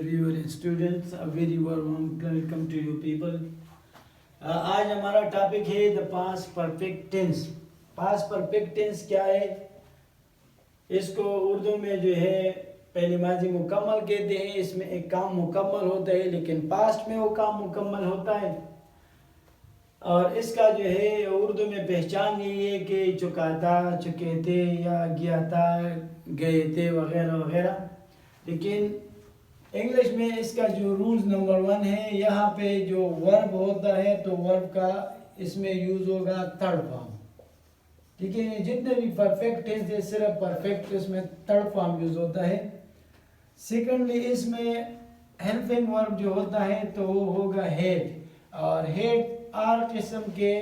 viewer and students, a very warm welcome to you people. आज हमारा topic है the past perfect tense. Past perfect tense क्या है? इसको उर्दू में जो है पहले माजी मुकम्मल कहते हैं। इसमें एक काम मुकम्मल होता है लेकिन पास्ट में वो काम मुकम्मल होता है। और इसका जो है उर्दू में पहचान यही है कि चुका था, चुके थे या गया था, गए थे वगैरह वगैरह। लेकिन इंग्लिश में इसका जो रूल्स नंबर 1 है, यहाँ पे जो वर्ब होता है तो वर्ब का इसमें यूज़ होगा थर्ड फॉर्म। ठीक है, जितने भी परफेक्ट टेंस है सिर्फ परफेक्ट इसमें थर्ड फॉर्म यूज़ होता है। सेकेंडली इसमें हेल्पिंग वर्ब जो होता है तो वो होगा हेड, और हेड हर किस्म के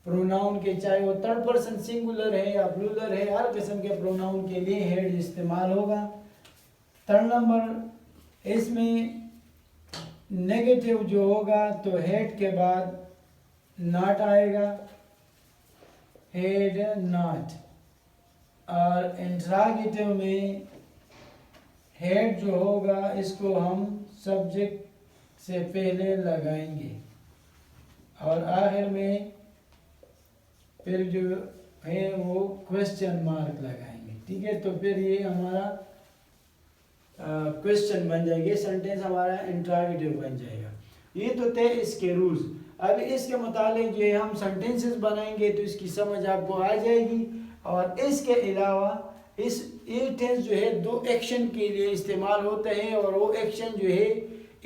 प्रोनाउन के, चाहे वो थर्ड पर्सन सिंगुलर है या प्लूरल है, हर किस्म के प्रोनाउन के लिए हेड इस्तेमाल होगा। थर्ड नंबर इसमें नेगेटिव जो होगा तो हेड के बाद नॉट आएगा, हेड नॉट। और इंट्रागेटिव में हेड जो होगा इसको हम सब्जेक्ट से पहले लगाएंगे और आखिर में फिर जो है वो क्वेश्चन मार्क लगाएंगे। ठीक है, तो फिर ये हमारा क्वेश्चन बन जाएगी, सेंटेंस हमारा इंट्रोगेटिव बन जाएगा। ये तो थे इसके रूल्स। अब इसके मुताबिक जो है हम सेंटेंसेस बनाएंगे तो इसकी समझ आपको आ जाएगी। और इसके अलावा ये टेंस जो है दो एक्शन के लिए इस्तेमाल होते हैं, और वो एक्शन जो है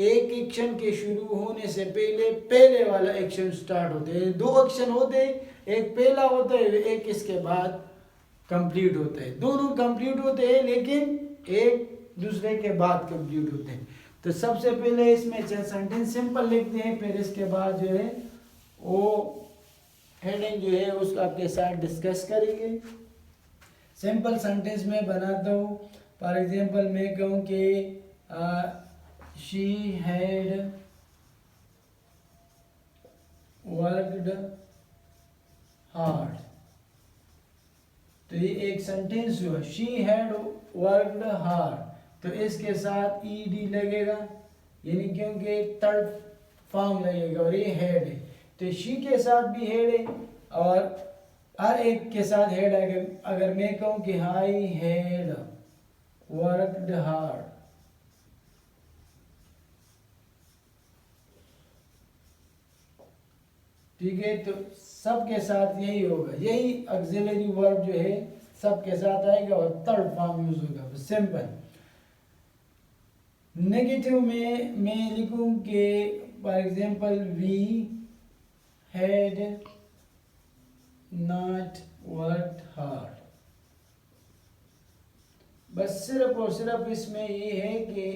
एक एक्शन के शुरू होने से पहले वाला एक्शन स्टार्ट होते हैं। दो एक्शन होते हैं, एक पहला होता है, एक इसके बाद कंप्लीट होता है। दोनों कंप्लीट होते हैं लेकिन एक दूसरे के बाद कंप्लीट होते हैं। तो सबसे पहले इसमें सेंटेंस सिंपल लिखते हैं, फिर इसके बाद जो है वो हेडिंग जो है उसको आपके साथ डिस्कस करेंगे। सिंपल सेंटेंस में बनाता हूँ। फॉर एग्जांपल मैं कहूँ कि शी हैड वर्कड हार्ड, तो ये एक सेंटेंस हुआ, शी हैड वर्कड हार्ड। तो इसके साथ ईडी लगेगा, यानी क्योंकि थर्ड फॉर्म लगेगा, और ये हेड है तो शी के साथ भी हेड है और हर एक के साथ हेड आएगा। अगर मैं कहूँ कि आई हैड वर्कड हार्ड, ठीक है, तो सबके साथ यही होगा, यही ऑक्सिलरी वर्ब जो है सबके साथ आएगा और थर्ड फॉर्म यूज होगा, सिंपल। नेगेटिव में मैं लिखूं कि for example we had not worked hard. बस सिर्फ और सिर्फ इसमें ये है कि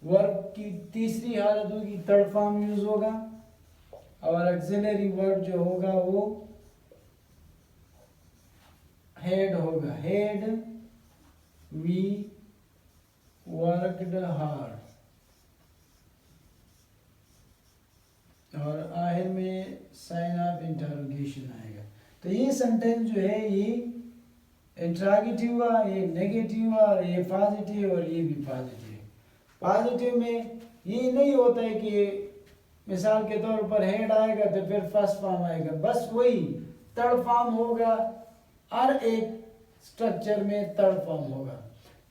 वर्ब की तीसरी हालत होगी, थर्ड फॉर्म यूज होगा, और ऑक्सिलरी वर्ब जो होगा वो हेड होगा, हेड वी वर्कड हार्ड, और आखिर में साइन ऑफ इंटरोगेशन आएगा। तो ये सेंटेंस जो है ये इंट्रोगेटिव हुआ, ये नेगेटिव हुआ, और ये पॉजिटिव और ये भी पॉजिटिव। पॉजिटिव में ये नहीं होता है कि मिसाल के तौर पर हेड आएगा तो फिर फर्स्ट फॉर्म आएगा, बस वही थर्ड फॉर्म होगा। हर एक स्ट्रक्चर में थर्ड फॉर्म होगा,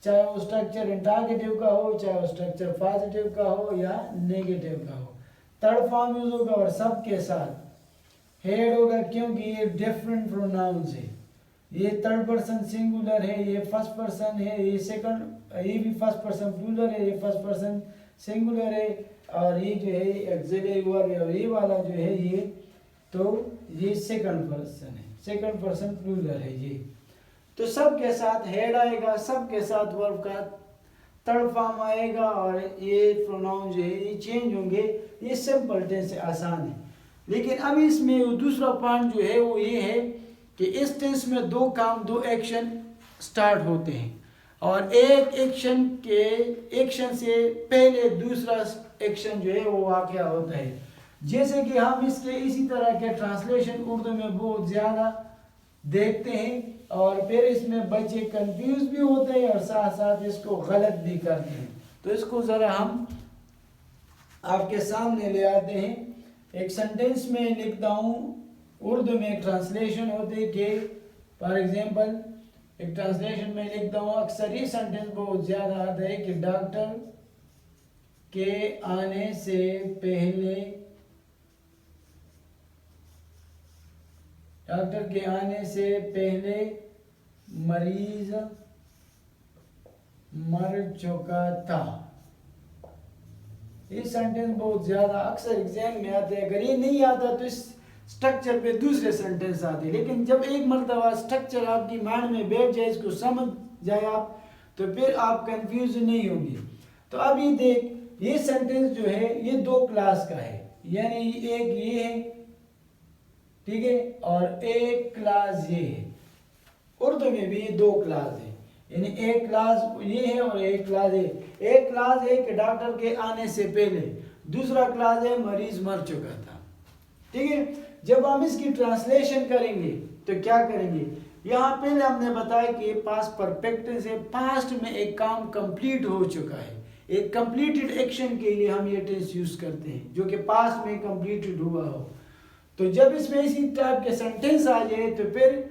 चाहे वो स्ट्रक्चर इंट्रोगेटिव का हो, चाहे वो स्ट्रक्चर पॉजिटिव का हो या नेगेटिव का हो, थर्ड फॉर्म यूज होगा। और सबके साथ हेड होगा क्योंकि ये डिफरेंट प्रोनाउंस है, ये थर्ड पर्सन सिंगुलर है, ये फर्स्ट पर्सन है, ये सेकंड, ये भी फर्स्ट पर्सन प्लूरल है, ये फर्स्ट पर्सन सिंगुलर है, और ये जो है ऑक्सिलरी वर्ब है, और ये वाला जो है ये तो ये सेकंड पर्सन है, सेकंड पर्सन प्लूरल है ये। तो सबके साथ हेड आएगा, सबके साथ वर्ब का थर्ड फॉर्म आएगा, और ये प्रोनाउन जो है ये चेंज होंगे। ये सिंपल टेंस से आसान है। लेकिन अब इसमें दूसरा पॉइंट जो है वो ये है कि इस टेंस में दो काम, दो एक्शन स्टार्ट होते हैं, और एक एक्शन से पहले दूसरा एक्शन जो है वो वाक़या होता है। जैसे कि हम इसके इसी तरह के ट्रांसलेशन उर्दू में बहुत ज़्यादा देखते हैं, और फिर इसमें बच्चे कंफ्यूज भी होते हैं और साथ साथ इसको गलत भी करते हैं। तो इसको ज़रा हम आपके सामने ले आते हैं। एक सेंटेंस में लिखता हूँ, उर्दू में एक ट्रांसलेशन होते हैं कि फॉर एग्जांपल एक ट्रांसलेशन में लिखता हूँ, अक्सर ये सेंटेंस बहुत ज़्यादा आता है कि डॉक्टर के आने से पहले, डॉक्टर के आने से पहले मरीज मर चुका था। ये सेंटेंस बहुत ज्यादा अक्सर एग्जाम में आते हैं। अगर ये नहीं आता तो इस स्ट्रक्चर पे दूसरे सेंटेंस आते हैं, लेकिन जब एक मर्तबा स्ट्रक्चर आपकी माइंड में बैठ जाए, इसको समझ जाए आप, तो फिर आप कंफ्यूज नहीं होंगे। तो अभी देख, ये सेंटेंस जो है ये दो क्लास का है, यानी एक ये है, ठीक है, और एक क्लास ये है। उर्दू में भी ये दो क्लास है, यानी एक क्लास ये है और एक क्लास है। एक क्लास है कि डॉक्टर के आने से पहले, दूसरा क्लास है मरीज मर चुका था, ठीक है। जब हम इसकी ट्रांसलेशन करेंगे तो क्या करेंगे, यहाँ पहले हमने बताया कि पास्ट परफेक्ट से पास्ट में एक काम कंप्लीट हो चुका है, एक कंप्लीटेड एक्शन के लिए हम ये टेंस यूज करते हैं जो कि पास्ट में कंप्लीटेड हुआ हो। तो जब इसमें इसी टाइप के सेंटेंस आ जाए तो फिर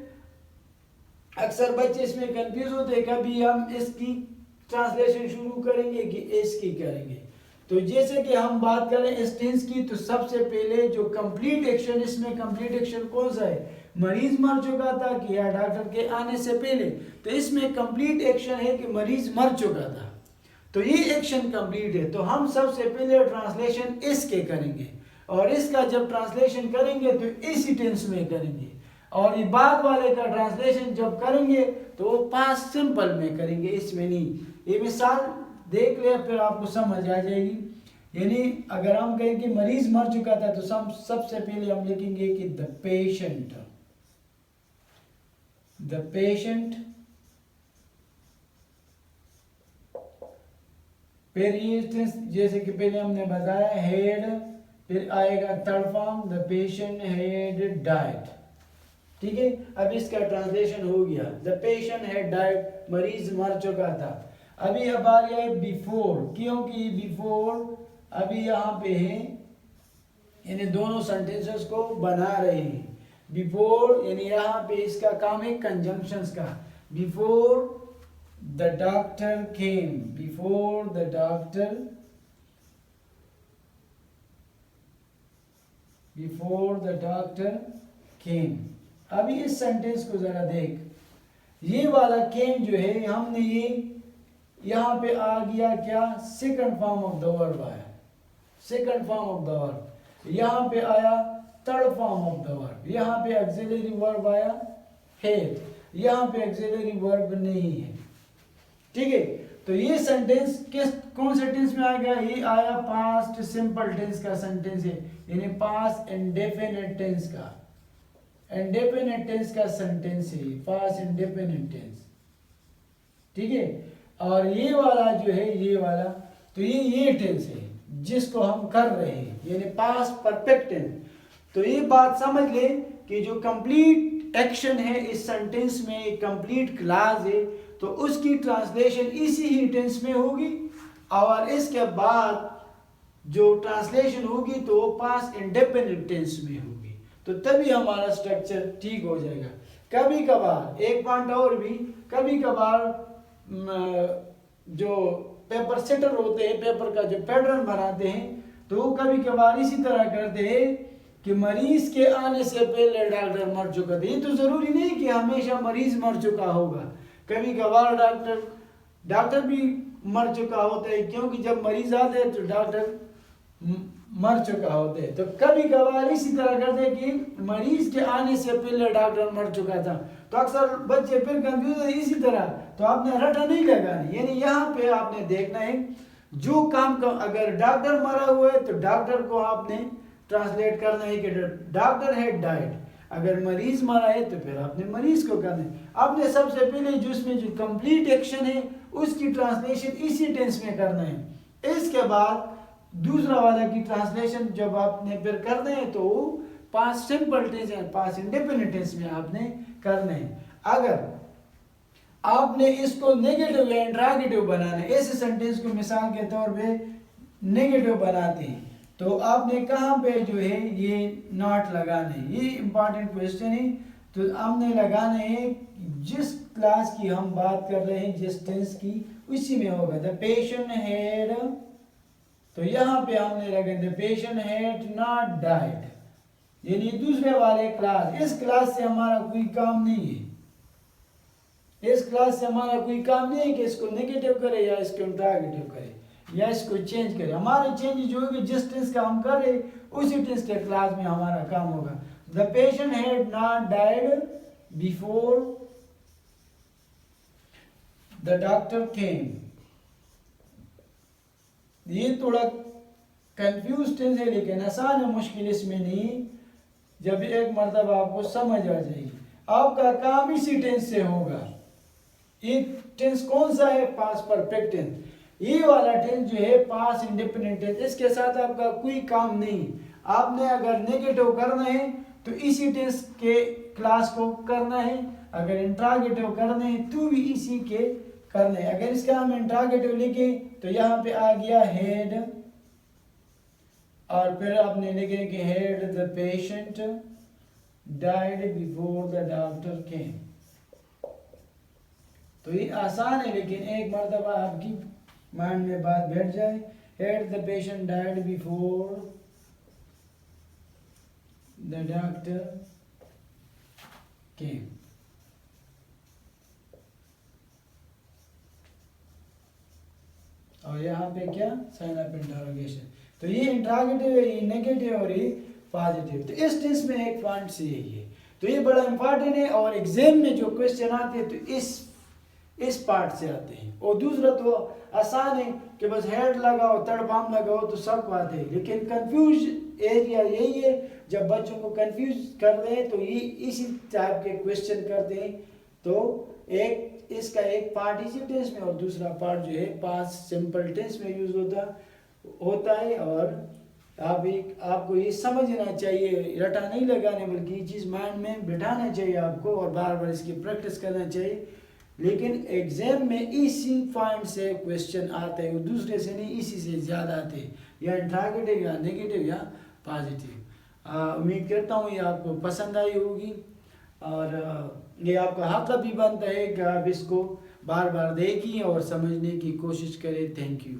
अक्सर बच्चे इसमें कंफ्यूज होते हैं, कभी हम इसकी ट्रांसलेशन शुरू करेंगे कि इसकी करेंगे। तो जैसे कि हम बात करें इस टेंस की, तो सबसे पहले जो कंप्लीट एक्शन, इसमें कंप्लीट एक्शन कौन सा है, मरीज मर चुका था कि या डॉक्टर के आने से पहले। तो इसमें कंप्लीट एक्शन है कि मरीज मर चुका था, तो ये एक्शन कंप्लीट है। तो हम सबसे पहले ट्रांसलेशन इसके करेंगे, और इसका जब ट्रांसलेशन करेंगे तो इसी टेंस में करेंगे, और ये बाद वाले का ट्रांसलेशन जब करेंगे तो वो पास्ट सिंपल में करेंगे, इसमें नहीं। ये मिसाल देख ले, फिर आपको समझ आ जाएगी। यानी अगर हम कहें कि मरीज मर चुका था, तो सबसे पहले हम लिखेंगे कि द पेशेंट, द पेशेंट, फिर ये जैसे कि पहले हमने बताया हेड, फिर आएगा third form, the patient had died, ठीक है। अब इसका ट्रांसलेशन हो गया, द पेशेंट हैड डाइड, मरीज मर चुका था। अभी अब आ गया है बिफोर, क्योंकि बिफोर अभी यहाँ पे है, यानी दोनों सेंटेंसेस को बना रहे हैं। बिफोर यानी यहाँ पे इसका काम है कंजंक्शंस का। Before the doctor came, before the doctor, before the doctor केम। अभी इस सेंटेंस को जरा देख, ये वाला केम जो है, हमने ये यहाँ पे आ गया क्या, second form of the verb आया, second form of the verb. यहाँ पे आया third form of the verb, यहाँ पे ऑक्सिलरी वर्ब आया हैड, यहाँ पे ऑक्सिलरी वर्ब नहीं है, ठीक है। तो ये सेंटेंस कौन से टेंस में आ गया, ये आया पास्ट सिंपल टेंस का सेंटेंस है, यानी पास्ट इंडेफिनिट टेंस का, इंडेफिनिट टेंस का सेंटेंस है, पास्ट इंडेफिनिट टेंस, ठीक है। और ये वाला जो है, ये वाला, तो ये टेंस है जिसको हम कर रहे हैं, यानी पास्ट परफेक्ट टेंस। तो ये बात समझ ले कि जो कंप्लीट एक्शन है इस सेंटेंस में, एक कंप्लीट क्लास है, तो उसकी ट्रांसलेशन इसी ही टेंस में होगी, और इसके बाद जो ट्रांसलेशन होगी तो वो पास्ट इंडेफिनिट टेंस में होगी, तो तभी हमारा स्ट्रक्चर ठीक हो जाएगा। कभी कभार एक पॉइंट और भी, कभी कभार जो पेपर सेटर होते हैं, पेपर का जो पैटर्न बनाते हैं, तो वो कभी कभार इसी तरह करते हैं कि मरीज के आने से पहले डॉक्टर मर चुका था। ये तो जरूरी नहीं कि हमेशा मरीज मर चुका होगा, कभी कभार डॉक्टर भी मर चुका होता है, क्योंकि जब मरीज आते हैं तो डॉक्टर मर चुका होते हैं। तो कभी कभार इसी तरह करते हैं कि मरीज के आने से पहले डॉक्टर मर चुका था, तो अक्सर बच्चे फिर कंफ्यूज है इसी तरह। तो आपने रटा नहीं लगानी, यानी यहाँ पे आपने देखना है जो काम का, अगर डॉक्टर मरा हुआ है तो डॉक्टर को आपने ट्रांसलेट करना है कि डॉक्टर हैड डाइड, अगर मरीज मरा है तो फिर आपने मरीज को करना है। आपने सबसे पहले जो इसमें जो कंप्लीट एक्शन है उसकी ट्रांसलेशन इसी टेंस में करना है, इसके बाद दूसरा वाला की ट्रांसलेशन जब आपने फिर करना है तो पास्ट सिंपल टेंस है, पास्ट इंडेफिनिट टेंस में आपने करना है। अगर आपने इसको नेगेटिव या इंट्रागेटिव बनाना है। इस सेंटेंस को मिसाल के तौर पे नेगेटिव बनाते हैं तो आपने कहाँ पे जो है ये नॉट लगाना है, ये इंपॉर्टेंट क्वेश्चन है। तो हमने लगाना है जिस क्लास की हम बात कर रहे हैं, जिस टेंस की, उसी में होगा। द पेशेंट हैड, तो यहाँ पे हमने लगे the patient had not died, यानी दूसरे वाले क्लास। इस क्लास से हमारा कोई काम नहीं है, इस क्लास से हमारा कोई काम नहीं है कि इसको नेगेटिव करे या इसको इंट्रागेटिव करे या इसको चेंज करे। हमारे चेंज जो होगी जिस टेंस का हम कर रहे उसी टेंस के क्लास में हमारा काम होगा। The patient had not died before the doctor केम। ये थोड़ा कंफ्यूज टेंस है लेकिन आसान है, मुश्किल इसमें नहीं। जब एक मरतबा आपको समझ आ जाएगी, आपका काम इसी टेंस से होगा। ये टेंस कौन सा है? Past perfect tense. ये वाला टेंस जो है पास्ट इंडिपेंडेंट टेंस, इसके साथ आपका कोई काम नहीं। आपने अगर नेगेटिव करना है तो इसी टेंस के क्लास को करना है, अगर इंट्रागेटिव करना है तो भी इसी के करना है। अगर इसका हम इंट्रागेटिव लिखें तो यहाँ पे आ गया हेड, और फिर आपने लिखे कि head the patient died before the doctor केम। तो ये आसान है लेकिन एक मरतबा आपकी माइंड में बात बैठ जाए, had the patient died before the doctor came. और यहाँ पे क्या? Sign of interrogation. तो ये इंट्रागेटिव है, ये नेगेटिव और ये पॉजिटिव। तो इस टेंस में एक पॉइंट से यही है। तो ये बड़ा इंपॉर्टेंट है और एग्जाम में जो क्वेश्चन आते हैं तो इस पार्ट से आते हैं। और दूसरा तो आसान है कि बस हेड लगाओ, थर्ड फॉर्म लगाओ तो सब आते हैं। लेकिन कंफ्यूज एरिया यही है, जब बच्चों को कंफ्यूज कर रहे हैं तो ये इसी टाइप के क्वेश्चन करते हैं। तो एक इसका एक पार्ट इसी टेंस में और दूसरा पार्ट जो है पास्ट सिंपल टेंस में यूज होता है। और आपको ये समझना चाहिए, रटा नहीं लगाने, बल्कि ये चीज़ माइंड में बिठाना चाहिए आपको और बार बार इसकी प्रैक्टिस करना चाहिए। लेकिन एग्जाम में इसी पॉइंट से क्वेश्चन आते हैं, दूसरे से नहीं, इसी से ज़्यादा आते हैं, या इंट्रागेटिव या नेगेटिव या पॉजिटिव। उम्मीद करता हूँ ये आपको पसंद आई होगी और ये आपका हक भी बनता है कि आप इसको बार बार देखिए और समझने की कोशिश करें। Thank you.